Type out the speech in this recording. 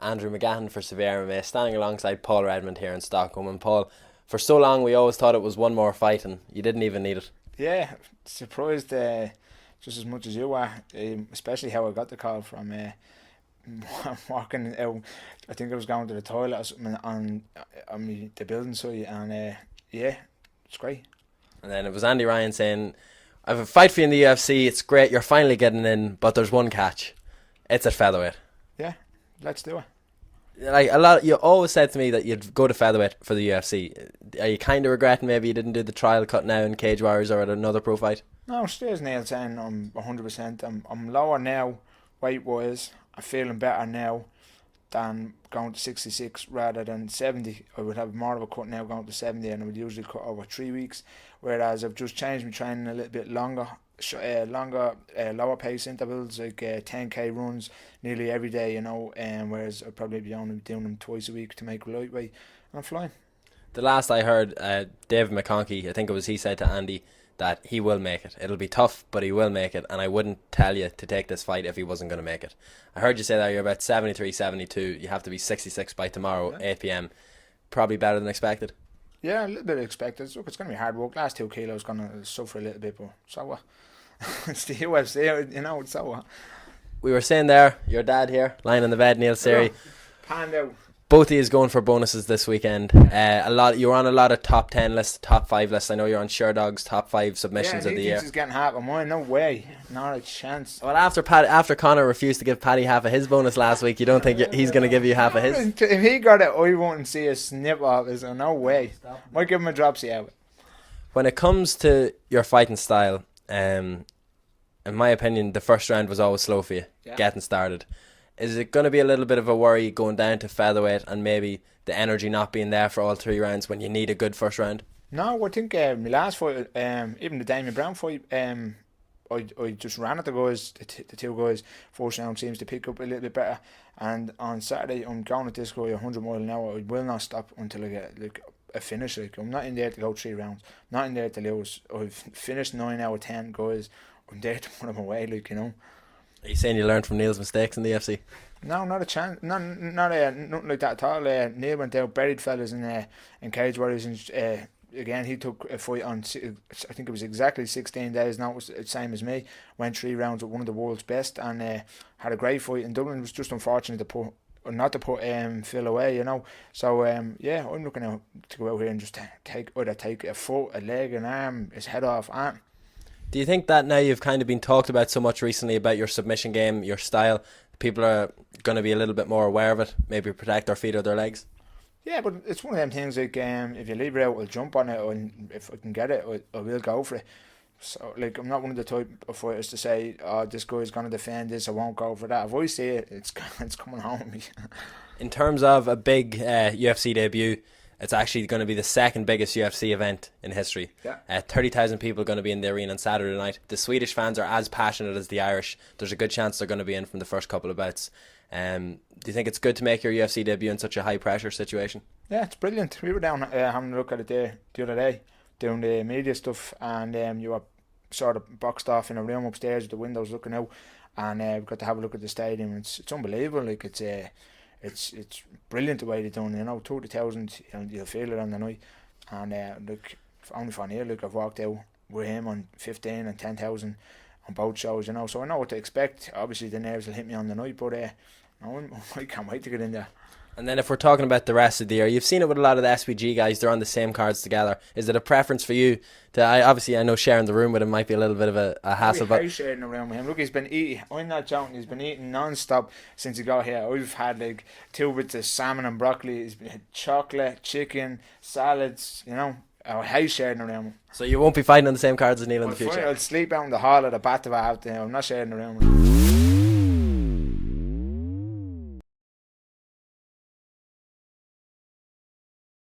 Andrew McGahan for SevereMMA, standing alongside Paul Redmond here in Stockholm. And Paul, for so long we always thought it was one more fight and you didn't even need it. Yeah, surprised just as much as you are, especially how I got the call from walking out. I think I was going to the toilet or something on the building site, and yeah, it's great. And then it was Andy Ryan saying, I have a fight for you in the UFC, it's great, you're finally getting in, but there's one catch. It's at featherweight. Yeah, let's do it. Like you always said to me that you'd go to featherweight for the UFC. Are you kind of regretting maybe you didn't do the trial cut now in Cage Warriors or at another pro fight? No, straight as Neil saying, I'm 100%. I'm lower now, weight wise. I'm feeling better now than going to 66 rather than 70. I would have more of a cut now going to 70, and I would usually cut over 3 weeks. Whereas I've just changed my training a little bit longer, lower pace intervals, like 10k runs nearly every day, whereas I'd probably be only doing them twice a week to make lightweight, and I'm flying. The last I heard, David McConkey, I think it was, he said to Andy that he will make it. It'll be tough, but he will make it, and I wouldn't tell you to take this fight if he wasn't going to make it. I heard you say that you're about 73, 72, you have to be 66 by tomorrow, yeah. 8 p.m. Probably better than expected. Yeah, a little bit expected. Look, it's going to be hard work. Last 2 kilos going to suffer a little bit, but so what? It's the UFC, so what? We were saying there, your dad here, lying in the bed, Neil Siri. Panned out. Both of you is going for bonuses this weekend. You're on a lot of top 10 lists, top 5 lists. I know you're on Sherdog's top 5 submissions of the year. Yeah, he's getting half of mine. No way, not a chance. Well, after Conor refused to give Paddy half of his bonus last week, you don't think he's going to give you half of his? If he got it, I wouldn't see a snip of it. So no way. Might give him a dropsy out. When it comes to your fighting style, in my opinion, the first round was always slow for you, getting started. Is it going to be a little bit of a worry going down to featherweight and maybe the energy not being there for all 3 rounds when you need a good first round? No, I think my last fight, even the Damien Brown fight, I just ran at the guys, the 2 guys. First round seems to pick up a little bit better. And on Saturday, I'm going at this guy 100 mile an hour. I will not stop until I get a finish. I'm not in there to go 3 rounds. Not in there to lose. I've finished 9 out of 10 guys. I'm there to put them away, Are you saying you learned from Neil's mistakes in the UFC? No, not a chance. Nothing like that at all. Neil went out, buried fellas in Cage Warriors, and again he took a fight on, I think it was exactly 16 days. Now it was the same as me. Went 3 rounds with one of the world's best, and had a great fight in Dublin. It was just unfortunate not to put Phil away, So I'm looking out to go out here and just take a foot, a leg, an arm, his head off. Do you think that now you've kind of been talked about so much recently about your submission game, your style, people are going to be a little bit more aware of it, maybe protect their feet or their legs? Yeah, but it's one of them things like if you leave it out, I'll jump on it, and if I can get it, I will go for it. So I'm not one of the type of fighters to say, oh, this guy's going to defend this, I won't go for that. If I see it, it's coming home with me. In terms of a big UFC debut, it's actually going to be the second biggest UFC event in history. Yeah. 30,000 people are going to be in the arena on Saturday night. The Swedish fans are as passionate as the Irish. There's a good chance they're going to be in from the first couple of bouts. Do you think it's good to make your UFC debut in such a high pressure situation? Yeah, it's brilliant. We were down having a look at it there the other day, doing the media stuff, and you were sort of boxed off in a room upstairs with the windows looking out, and we got to have a look at the stadium. It's unbelievable. It's brilliant the way they're done, 30,000, you'll feel it on the night. And only for Neil, I've walked out with him on 15 and 10,000 on both shows, so I know what to expect. Obviously the nerves will hit me on the night, but I can't wait to get in there. And then if we're talking about the rest of the year, you've seen it with a lot of the SPG guys, they're on the same cards together. Is it a preference for you to, I know sharing the room with him might be a little bit of a hassle, but sharing the room with him. Look, he's been eating, I'm not joking, he's been eating non-stop since he got here. I've had 2 bits of salmon and broccoli, he's been had chocolate, chicken, salads, I hate sharing the room. So you won't be fighting on the same cards as Neil in the future? I'll sleep out in the hall at the bat if I have to. I'm not sharing the room.